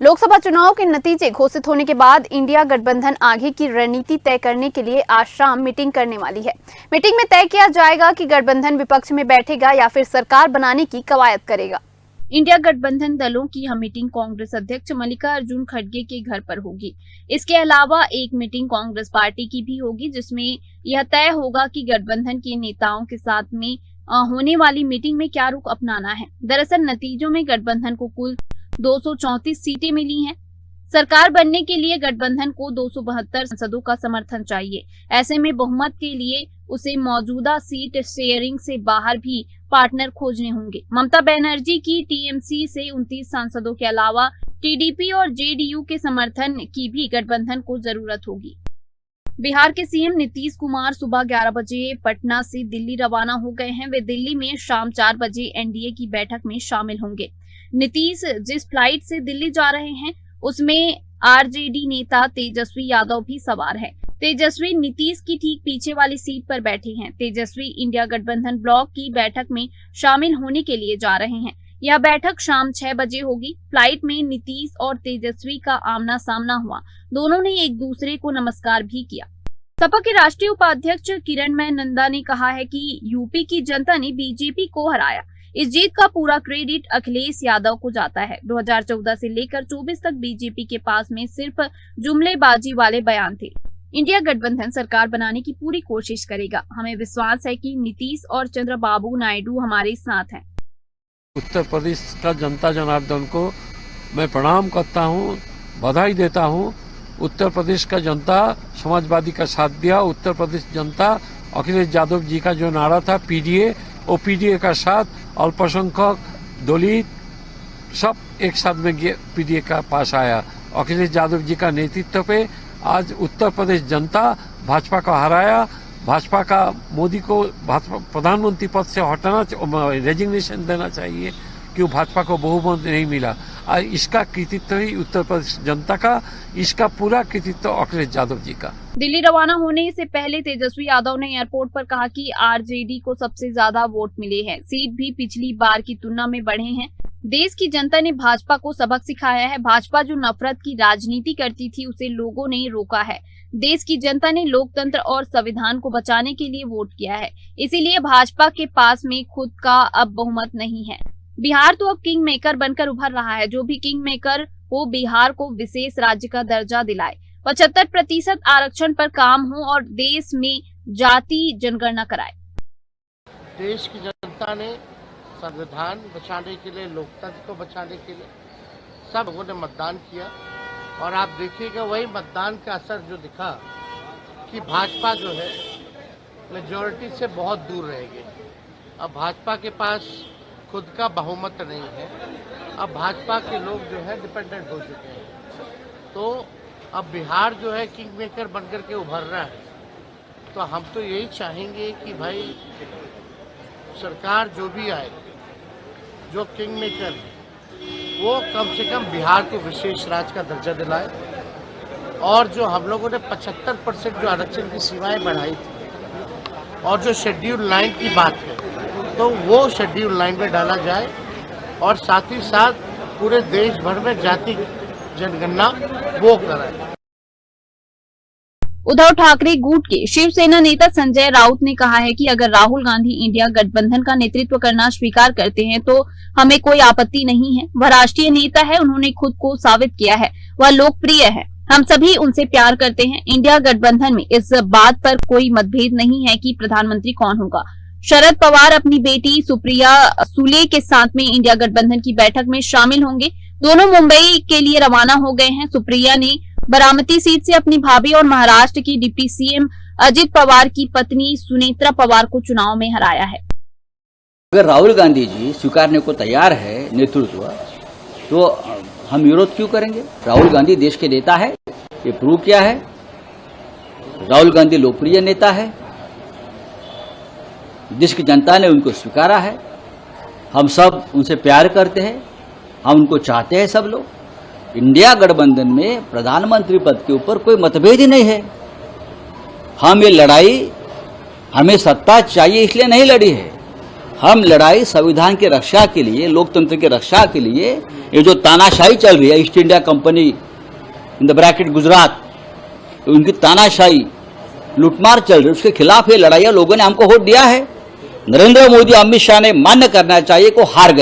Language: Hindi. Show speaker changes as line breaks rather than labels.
लोकसभा चुनाव के नतीजे घोषित होने के बाद इंडिया गठबंधन आगे की रणनीति तय करने के लिए आज शाम मीटिंग करने वाली है। मीटिंग में तय किया जाएगा कि गठबंधन विपक्ष में बैठेगा या फिर सरकार बनाने की कवायद करेगा। इंडिया गठबंधन दलों की यह मीटिंग कांग्रेस अध्यक्ष मल्लिकार्जुन खड़गे के घर पर होगी। इसके अलावा एक मीटिंग कांग्रेस पार्टी की भी होगी, जिसमें यह तय होगा कि गठबंधन के नेताओं के साथ में होने वाली मीटिंग में क्या रुख अपनाना है। दरअसल नतीजों में गठबंधन को कुल 234 सीटें मिली हैं। सरकार बनने के लिए गठबंधन को 272 सांसदों का समर्थन चाहिए। ऐसे में बहुमत के लिए उसे मौजूदा सीट शेयरिंग से बाहर भी पार्टनर खोजने होंगे। ममता बनर्जी की टीएमसी से 29 सांसदों के अलावा टीडीपी और जेडीयू के समर्थन की भी गठबंधन को जरूरत होगी। बिहार के सीएम नीतीश कुमार सुबह 11 बजे पटना से दिल्ली रवाना हो गए हैं। वे दिल्ली में शाम 4 बजे एनडीए की बैठक में शामिल होंगे। नीतीश जिस फ्लाइट से दिल्ली जा रहे हैं उसमें आरजेडी नेता तेजस्वी यादव भी सवार है। तेजस्वी नीतीश की ठीक पीछे वाली सीट पर बैठे हैं। तेजस्वी इंडिया गठबंधन ब्लॉक की बैठक में शामिल होने के लिए जा रहे हैं। यह बैठक शाम 6 बजे होगी। फ्लाइट में नीतीश और तेजस्वी का आमना सामना हुआ। दोनों ने एक दूसरे को नमस्कार भी किया। सपा के राष्ट्रीय उपाध्यक्ष किरणमय नंदा ने कहा है कि यूपी की जनता ने बीजेपी को हराया। इस जीत का पूरा क्रेडिट अखिलेश यादव को जाता है। 2014 से लेकर 24 तक बीजेपी के पास में सिर्फ जुमलेबाजी वाले बयान थे। इंडिया गठबंधन सरकार बनाने की पूरी कोशिश करेगा। हमें विश्वास है कि नीतीश और चंद्रबाबू नायडू हमारे साथ हैं।
उत्तर प्रदेश का जनता जनार्दन को मैं प्रणाम करता हूँ, बधाई देता हूँ। उत्तर प्रदेश का जनता समाजवादी का साथ दिया। उत्तर प्रदेश जनता अखिलेश यादव जी का जो नारा था पीडीए, वो पीडीए का साथ अल्पसंख्यक, दलित सब एक साथ में पीडीए का पास आया। अखिलेश यादव जी का नेतृत्व पे आज उत्तर प्रदेश जनता भाजपा को हराया। भाजपा का मोदी को भाजपा प्रधानमंत्री पद से हटाना, रेजिग्नेशन देना चाहिए कि भाजपा को बहुमत नहीं मिला। और इसका कृतित्व ही उत्तर प्रदेश जनता का, इसका पूरा कृतित्व अखिलेश यादव जी का।
दिल्ली रवाना होने से पहले तेजस्वी यादव ने एयरपोर्ट पर कहा कि आरजेडी को सबसे ज्यादा वोट मिले हैं। सीट भी पिछली बार की तुलना में बढ़े हैं। देश की जनता ने भाजपा को सबक सिखाया है। भाजपा जो नफरत की राजनीति करती थी उसे लोगों ने रोका है। देश की जनता ने लोकतंत्र और संविधान को बचाने के लिए वोट किया है। इसीलिए भाजपा के पास में खुद का अब बहुमत नहीं है। बिहार तो अब किंग मेकर बनकर उभर रहा है। जो भी किंग मेकर हो बिहार को विशेष राज्य का दर्जा दिलाए, 75% आरक्षण पर काम हो और देश में जाति जनगणना कराए।
देश की जनता ने संविधान बचाने के लिए, लोकतंत्र को बचाने के लिए सब लोगों ने मतदान किया और आप देखिएगा वही मतदान का असर जो दिखा कि भाजपा जो है मेजॉरिटी से बहुत दूर रहेगी। अब भाजपा के पास खुद का बहुमत नहीं है। अब भाजपा के लोग जो है डिपेंडेंट हो चुके हैं। तो अब बिहार जो है किंग मेकर बनकर के उभर रहा है। तो हम तो यही चाहेंगे कि भाई सरकार जो भी आए, जो किंग मेकर है, वो कम से कम बिहार को विशेष राज्य का दर्जा दिलाए। और जो हम लोगों ने 75% जो आरक्षण की सीमाएं बढ़ाई थी और जो शेड्यूल 9 की बात है, तो वो शेड्यूल 9 में डाला जाए और साथ ही साथ पूरे देश भर में जाति जनगणना वो कराए।
उद्धव ठाकरे गुट के शिवसेना नेता संजय राउत ने कहा है कि अगर राहुल गांधी इंडिया गठबंधन का नेतृत्व करना स्वीकार करते हैं तो हमें कोई आपत्ति नहीं है। वह राष्ट्रीय नेता है, उन्होंने खुद को साबित किया है, वह लोकप्रिय है, हम सभी उनसे प्यार करते हैं। इंडिया गठबंधन में इस बात पर कोई मतभेद नहीं है कि प्रधानमंत्री कौन होगा। शरद पवार अपनी बेटी सुप्रिया सुले के साथ में इंडिया गठबंधन की बैठक में शामिल होंगे। दोनों मुंबई के लिए रवाना हो गए हैं। सुप्रिया ने बारामती सीट से अपनी भाभी और महाराष्ट्र की डिप्टी सीएम अजित पवार की पत्नी सुनेत्रा पवार को चुनाव में हराया है।
अगर राहुल गांधी जी स्वीकारने को तैयार है नेतृत्व, तो हम विरोध क्यों करेंगे? राहुल गांधी देश के नेता है, ये प्रूव किया है। राहुल गांधी लोकप्रिय नेता है, देश की जनता ने उनको स्वीकारा है। हम सब उनसे प्यार करते हैं, हम उनको चाहते हैं सब लोग। इंडिया गठबंधन में प्रधानमंत्री पद के ऊपर कोई मतभेद ही नहीं है। हम ये लड़ाई हमें सत्ता चाहिए इसलिए नहीं लड़ी है, हम लड़ाई संविधान की रक्षा के लिए, लोकतंत्र की रक्षा के लिए, ये जो तानाशाही चल रही है, east India company in the bracket Gujarat, उनकी तानाशाही लूटमार चल रही है, उसके खिलाफ ये लड़ाई है। लोगों ने हमको वोट दिया है। नरेंद्र मोदी, अमित शाह ने मान्य करना चाहिए को हार गए।